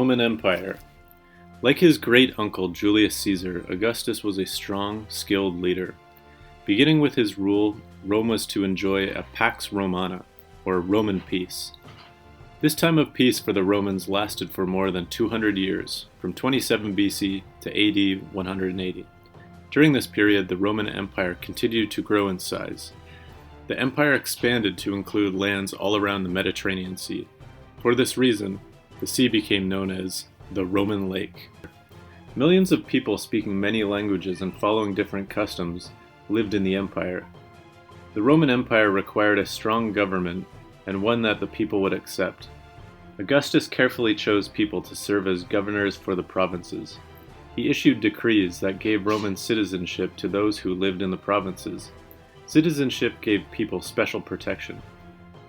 Roman Empire. Like his great-uncle Julius Caesar, Augustus was a strong, skilled leader. Beginning with his rule, Rome was to enjoy a Pax Romana, or Roman peace. This time of peace for the Romans lasted for more than 200 years, from 27 BC to AD 180. During this period, the Roman Empire continued to grow in size. The empire expanded to include lands all around the Mediterranean Sea. For this reason, the sea became known as the Roman Lake. Millions of people speaking many languages and following different customs lived in the empire. The Roman Empire required a strong government and one that the people would accept. Augustus carefully chose people to serve as governors for the provinces. He issued decrees that gave Roman citizenship to those who lived in the provinces. Citizenship gave people special protection.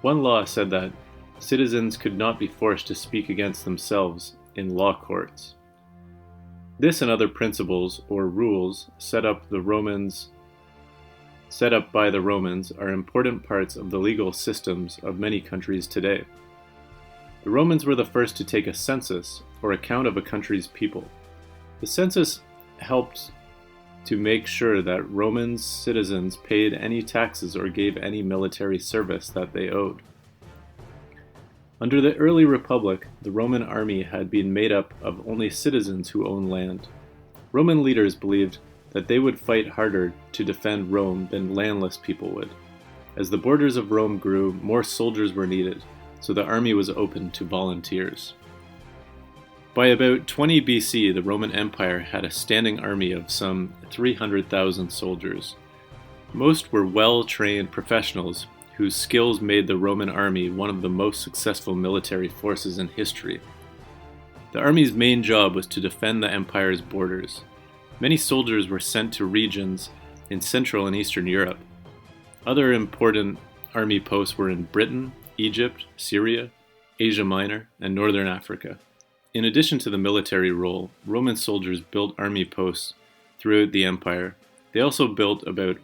One law said that citizens could not be forced to speak against themselves in law courts. This and other principles or rules set up by the Romans are important parts of the legal systems of many countries today. The Romans were the first to take a census, or account of a country's people. The census helped to make sure that Roman citizens paid any taxes or gave any military service that they owed. Under the early Republic, the Roman army had been made up of only citizens who owned land. Roman leaders believed that they would fight harder to defend Rome than landless people would. As the borders of Rome grew, more soldiers were needed, so the army was open to volunteers. By about 20 BC, the Roman Empire had a standing army of some 300,000 soldiers. Most were well-trained professionals whose skills made the Roman army one of the most successful military forces in history. The army's main job was to defend the empire's borders. Many soldiers were sent to regions in Central and Eastern Europe. Other important army posts were in Britain, Egypt, Syria, Asia Minor, and Northern Africa. In addition to the military role, Roman soldiers built army posts throughout the empire. They also built about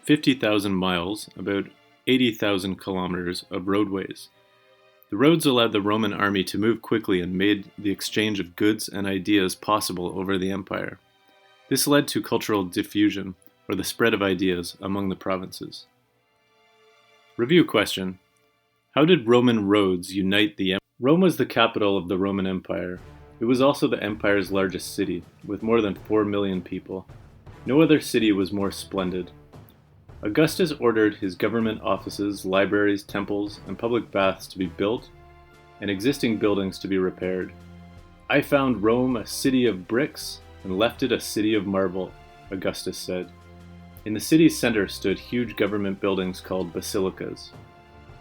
50,000 miles, about 80,000 kilometers of roadways. The roads allowed the Roman army to move quickly and made the exchange of goods and ideas possible over the empire. This led to cultural diffusion, or the spread of ideas, among the provinces. Review question: how did Roman roads unite the empire? Rome was the capital of the Roman Empire. It was also the empire's largest city, with more than 4 million people. No other city was more splendid. Augustus ordered his government offices, libraries, temples, and public baths to be built, and existing buildings to be repaired. "I found Rome a city of bricks, and left it a city of marble," Augustus said. In the city's center stood huge government buildings called basilicas.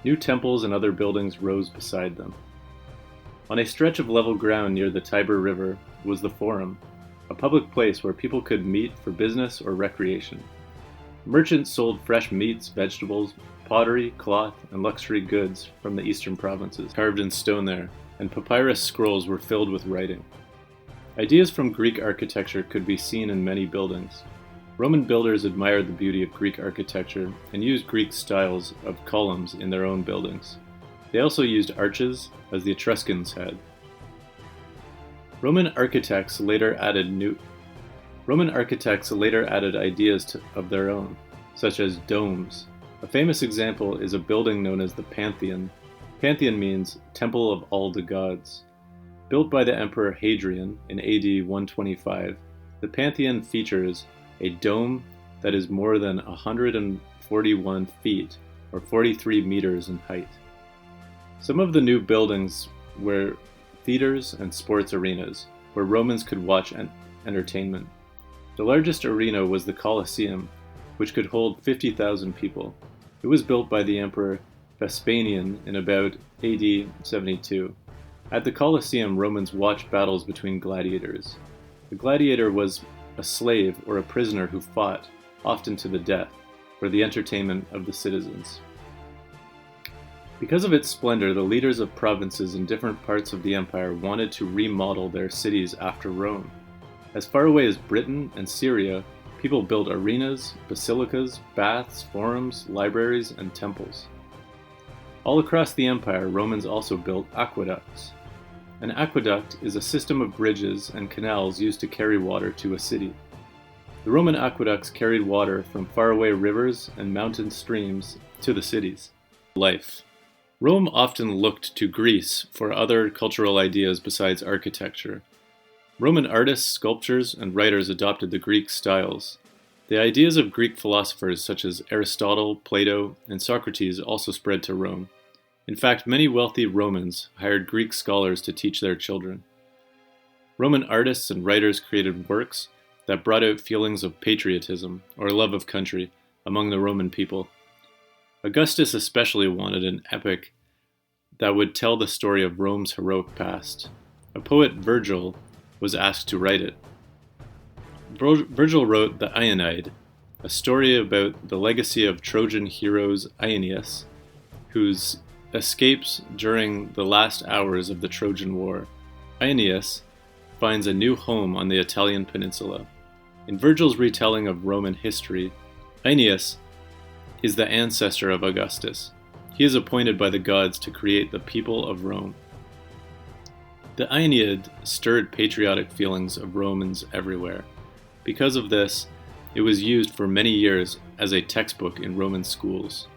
New temples and other buildings rose beside them. On a stretch of level ground near the Tiber River was the Forum, a public place where people could meet for business or recreation. Merchants sold fresh meats, vegetables, pottery, cloth, and luxury goods from the eastern provinces, carved in stone there, and papyrus scrolls were filled with writing. Ideas from Greek architecture could be seen in many buildings. Roman builders admired the beauty of Greek architecture and used Greek styles of columns in their own buildings. They also used arches, as the Etruscans had. Roman architects later added ideas of their own, such as domes. A famous example is a building known as the Pantheon. Pantheon means Temple of all the Gods. Built by the Emperor Hadrian in AD 125, the Pantheon features a dome that is more than 141 feet, or 43 meters in height. Some of the new buildings were theaters and sports arenas, where Romans could watch entertainment. The largest arena was the Colosseum, which could hold 50,000 people. It was built by the Emperor Vespasian in about AD 72. At the Colosseum, Romans watched battles between gladiators. The gladiator was a slave or a prisoner who fought, often to the death, for the entertainment of the citizens. Because of its splendor, the leaders of provinces in different parts of the empire wanted to remodel their cities after Rome. As far away as Britain and Syria, people built arenas, basilicas, baths, forums, libraries, and temples. All across the empire, Romans also built aqueducts. An aqueduct is a system of bridges and canals used to carry water to a city. The Roman aqueducts carried water from faraway rivers and mountain streams to the cities. Life. Rome often looked to Greece for other cultural ideas besides architecture. Roman artists, sculptors, and writers adopted the Greek styles. The ideas of Greek philosophers such as Aristotle, Plato, and Socrates also spread to Rome. In fact, many wealthy Romans hired Greek scholars to teach their children. Roman artists and writers created works that brought out feelings of patriotism or love of country among the Roman people. Augustus especially wanted an epic that would tell the story of Rome's heroic past. A poet, Virgil, was asked to write it. Virgil wrote the Aeneid, a story about the legacy of Trojan heroes Aeneas, whose escapes during the last hours of the Trojan War. Aeneas finds a new home on the Italian peninsula. In Virgil's retelling of Roman history, Aeneas is the ancestor of Augustus. He is appointed by the gods to create the people of Rome. The Aeneid stirred patriotic feelings of Romans everywhere. Because of this, it was used for many years as a textbook in Roman schools.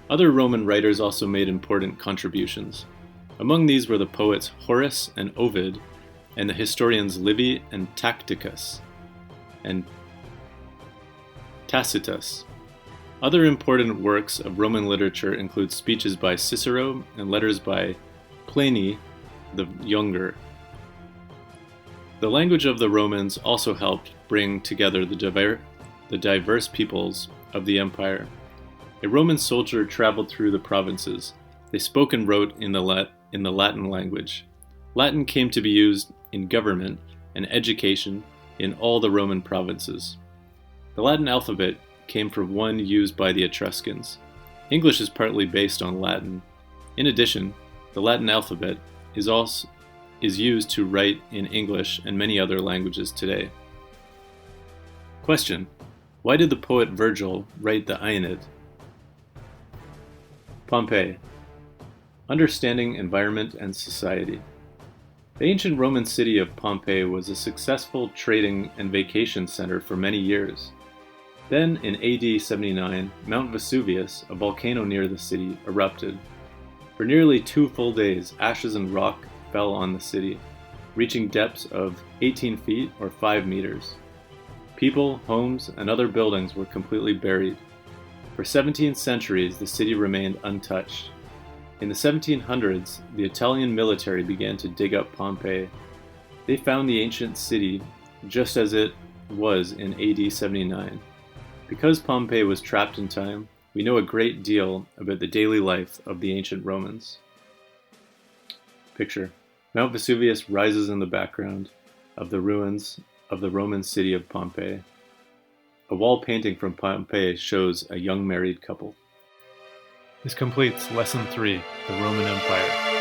Other Roman writers also made important contributions. Among these were the poets Horace and Ovid, and the historians Livy and Tacitus, and Tacitus. Other important works of Roman literature include speeches by Cicero and letters by Pliny the Younger. The language of the Romans also helped bring together the diverse peoples of the empire. A Roman soldier traveled through the provinces. They spoke and wrote in the Latin language. Latin came to be used in government and education in all the Roman provinces. The Latin alphabet came from one used by the Etruscans. English is partly based on Latin. In addition, the Latin alphabet is used to write in English and many other languages today. Question: why did the poet Virgil write the Aeneid? Pompeii. Understanding environment and society. The ancient Roman city of Pompeii was a successful trading and vacation center for many years. Then, in AD 79, Mount Vesuvius, a volcano near the city, erupted. For nearly 2 full days, ashes and rock fell on the city, reaching depths of 18 feet or 5 meters. People, homes, and other buildings were completely buried. For 17 centuries, the city remained untouched. In the 1700s, the Italian military began to dig up Pompeii. They found the ancient city just as it was in AD 79. Because Pompeii was trapped in time, we know a great deal about the daily life of the ancient Romans. Picture: Mount Vesuvius rises in the background of the ruins of the Roman city of Pompeii. A wall painting from Pompeii shows a young married couple. This completes Lesson 3, the Roman Empire.